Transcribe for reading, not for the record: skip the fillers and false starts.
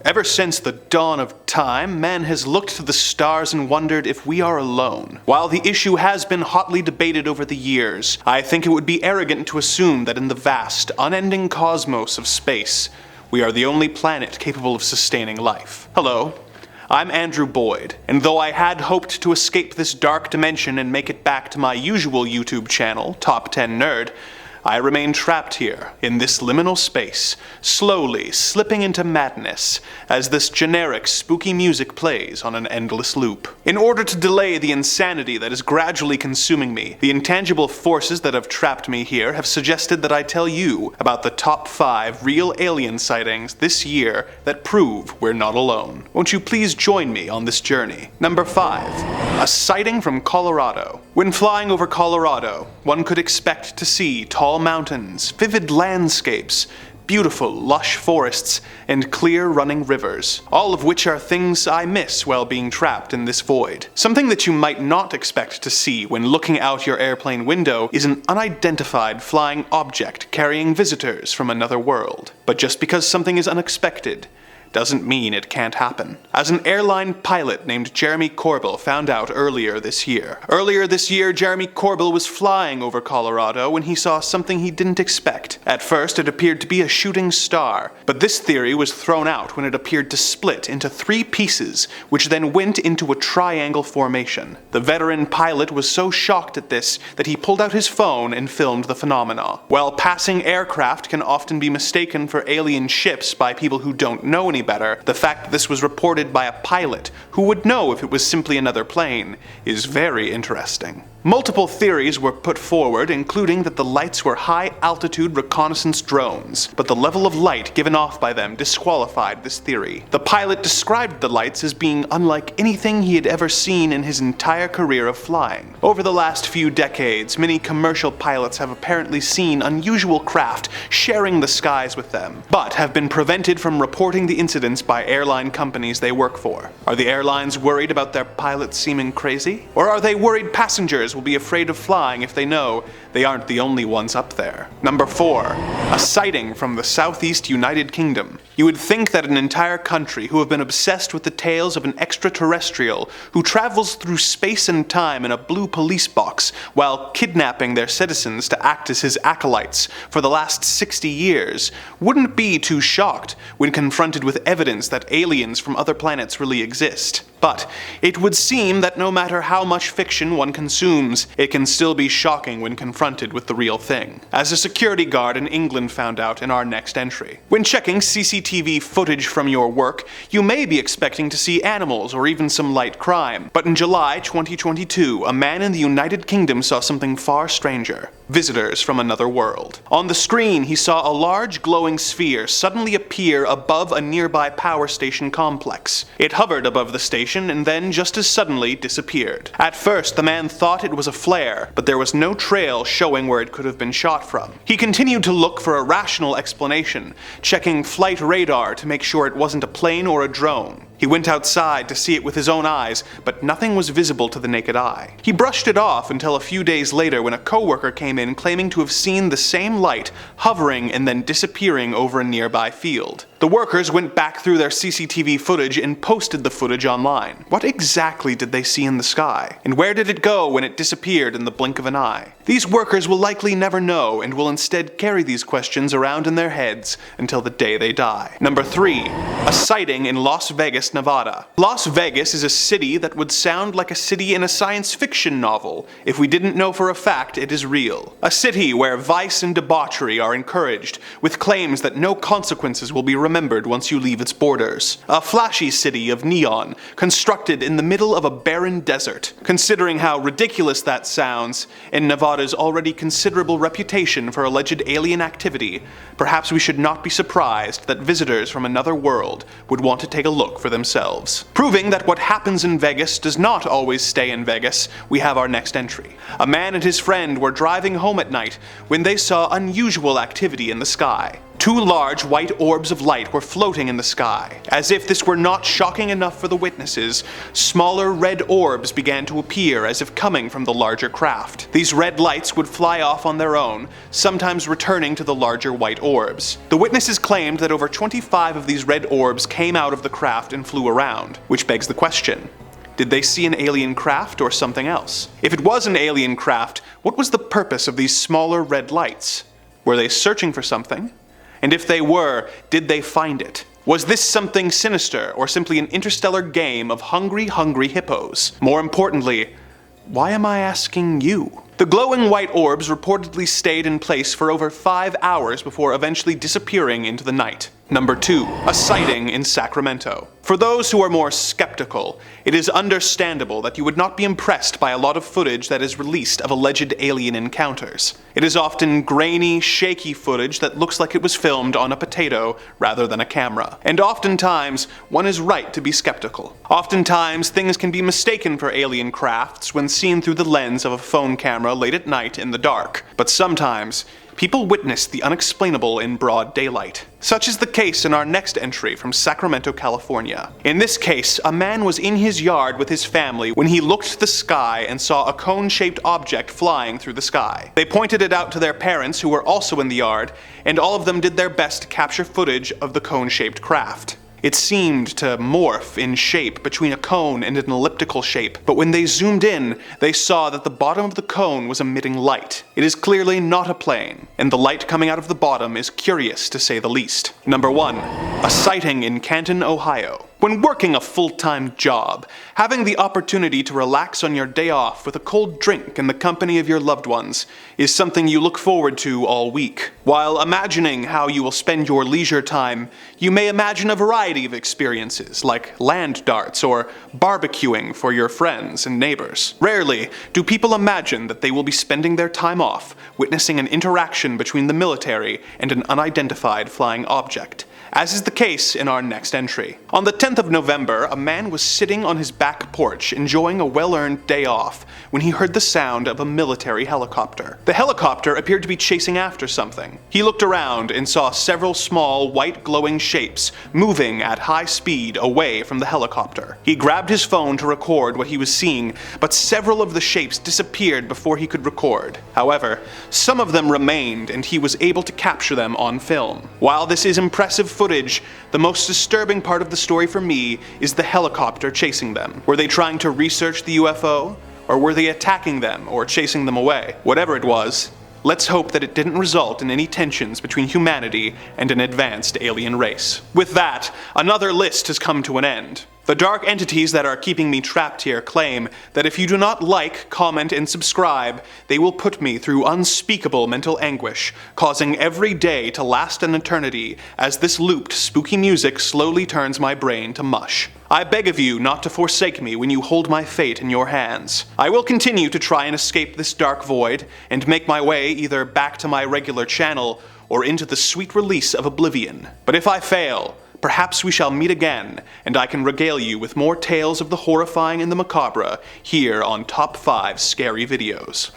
Ever since the dawn of time, man has looked to the stars and wondered if we are alone. While the issue has been hotly debated over the years, I think it would be arrogant to assume that in the vast, unending cosmos of space, we are the only planet capable of sustaining life. Hello, I'm Andrew Boyd, and though I had hoped to escape this dark dimension and make it back to my usual YouTube channel, Top 10 Nerd, I remain trapped here, in this liminal space, slowly slipping into madness as this generic spooky music plays on an endless loop. In order to delay the insanity that is gradually consuming me, the intangible forces that have trapped me here have suggested that I tell you about the top 5 real alien sightings this year that prove we're not alone. Won't you please join me on this journey? Number 5. A sighting from Colorado. When flying over Colorado, one could expect to see tall mountains, vivid landscapes, beautiful, lush forests, and clear running rivers, all of which are things I miss while being trapped in this void. Something that you might not expect to see when looking out your airplane window is an unidentified flying object carrying visitors from another world. But just because something is unexpected doesn't mean it can't happen. As an airline pilot named Jeremy Corbell found out earlier this year. Jeremy Corbell was flying over Colorado when he saw something he didn't expect. At first, it appeared to be a shooting star, but this theory was thrown out when it appeared to split into 3 pieces, which then went into a triangle formation. The veteran pilot was so shocked at this that he pulled out his phone and filmed the phenomena. While passing aircraft can often be mistaken for alien ships by people who don't know any better, the fact that this was reported by a pilot who would know if it was simply another plane is very interesting. Multiple theories were put forward, including that the lights were high-altitude reconnaissance drones, but the level of light given off by them disqualified this theory. The pilot described the lights as being unlike anything he had ever seen in his entire career of flying. Over the last few decades, many commercial pilots have apparently seen unusual craft sharing the skies with them, but have been prevented from reporting the incidents by airline companies they work for. Are the airlines worried about their pilots seeming crazy? Or are they worried passengers will be afraid of flying if they know they aren't the only ones up there? Number 4. A sighting from the Southeast United Kingdom. You would think that an entire country who have been obsessed with the tales of an extraterrestrial who travels through space and time in a blue police box while kidnapping their citizens to act as his acolytes for the last 60 years wouldn't be too shocked when confronted with evidence that aliens from other planets really exist. But it would seem that no matter how much fiction one consumes, it can still be shocking when confronted with the real thing. As a security guard in England found out in our next entry. When checking CCTV footage from your work, you may be expecting to see animals or even some light crime. But in July 2022, a man in the United Kingdom saw something far stranger. Visitors from another world. On the screen, he saw a large glowing sphere suddenly appear above a nearby power station complex. It hovered above the station and then just as suddenly disappeared. At first, the man thought it was a flare, but there was no trail showing where it could have been shot from. He continued to look for a rational explanation, checking flight radar to make sure it wasn't a plane or a drone. He went outside to see it with his own eyes, but nothing was visible to the naked eye. He brushed it off until a few days later when a coworker came in claiming to have seen the same light hovering and then disappearing over a nearby field. The workers went back through their CCTV footage and posted the footage online. What exactly did they see in the sky? And where did it go when it disappeared in the blink of an eye? These workers will likely never know and will instead carry these questions around in their heads until the day they die. Number 3. A sighting in Las Vegas, Nevada. Las Vegas is a city that would sound like a city in a science fiction novel if we didn't know for a fact it is real. A city where vice and debauchery are encouraged, with claims that no consequences will be remembered once you leave its borders. A flashy city of neon, constructed in the middle of a barren desert. Considering how ridiculous that sounds, and Nevada's already considerable reputation for alleged alien activity, perhaps we should not be surprised that visitors from another world would want to take a look for themselves. Proving that what happens in Vegas does not always stay in Vegas, we have our next entry. A man and his friend were driving home at night when they saw unusual activity in the sky. Two large white orbs of light were floating in the sky. As if this were not shocking enough for the witnesses, smaller red orbs began to appear as if coming from the larger craft. These red lights would fly off on their own, sometimes returning to the larger white orbs. The witnesses claimed that over 25 of these red orbs came out of the craft and flew around, which begs the question: did they see an alien craft or something else? If it was an alien craft, what was the purpose of these smaller red lights? Were they searching for something? And if they were, did they find it? Was this something sinister, or simply an interstellar game of hungry hippos? More importantly, why am I asking you? The glowing white orbs reportedly stayed in place for over 5 hours before eventually disappearing into the night. Number 2. A sighting in Sacramento. For those who are more skeptical, it is understandable that you would not be impressed by a lot of footage that is released of alleged alien encounters. It is often grainy, shaky footage that looks like it was filmed on a potato rather than a camera. And oftentimes, one is right to be skeptical. Oftentimes, things can be mistaken for alien crafts when seen through the lens of a phone camera late at night in the dark. But sometimes, people witness the unexplainable in broad daylight. Such is the case in our next entry from Sacramento, California. In this case, a man was in his yard with his family when he looked to the sky and saw a cone-shaped object flying through the sky. They pointed it out to their parents, who were also in the yard, and all of them did their best to capture footage of the cone-shaped craft. It seemed to morph in shape between a cone and an elliptical shape, but when they zoomed in, they saw that the bottom of the cone was emitting light. It is clearly not a plane, and the light coming out of the bottom is curious to say the least. Number 1. A sighting in Canton, Ohio. When working a full-time job, having the opportunity to relax on your day off with a cold drink in the company of your loved ones is something you look forward to all week. While imagining how you will spend your leisure time, you may imagine a variety of experiences like land darts or barbecuing for your friends and neighbors. Rarely do people imagine that they will be spending their time off witnessing an interaction between the military and an unidentified flying object, as is the case in our next entry. On the 10th of November, a man was sitting on his back porch enjoying a well-earned day off when he heard the sound of a military helicopter. The helicopter appeared to be chasing after something. He looked around and saw several small, white glowing shapes moving at high speed away from the helicopter. He grabbed his phone to record what he was seeing, but several of the shapes disappeared before he could record. However, some of them remained, and he was able to capture them on film. While this is impressive footage, the most disturbing part of the story for me is the helicopter chasing them. Were they trying to research the UFO? Or were they attacking them or chasing them away? Whatever it was, let's hope that it didn't result in any tensions between humanity and an advanced alien race. With that, another list has come to an end. The dark entities that are keeping me trapped here claim that if you do not like, comment, and subscribe, they will put me through unspeakable mental anguish, causing every day to last an eternity as this looped, spooky music slowly turns my brain to mush. I beg of you not to forsake me when you hold my fate in your hands. I will continue to try and escape this dark void and make my way either back to my regular channel or into the sweet release of oblivion. But if I fail, perhaps we shall meet again, and I can regale you with more tales of the horrifying and the macabre here on Top 5 Scary Videos.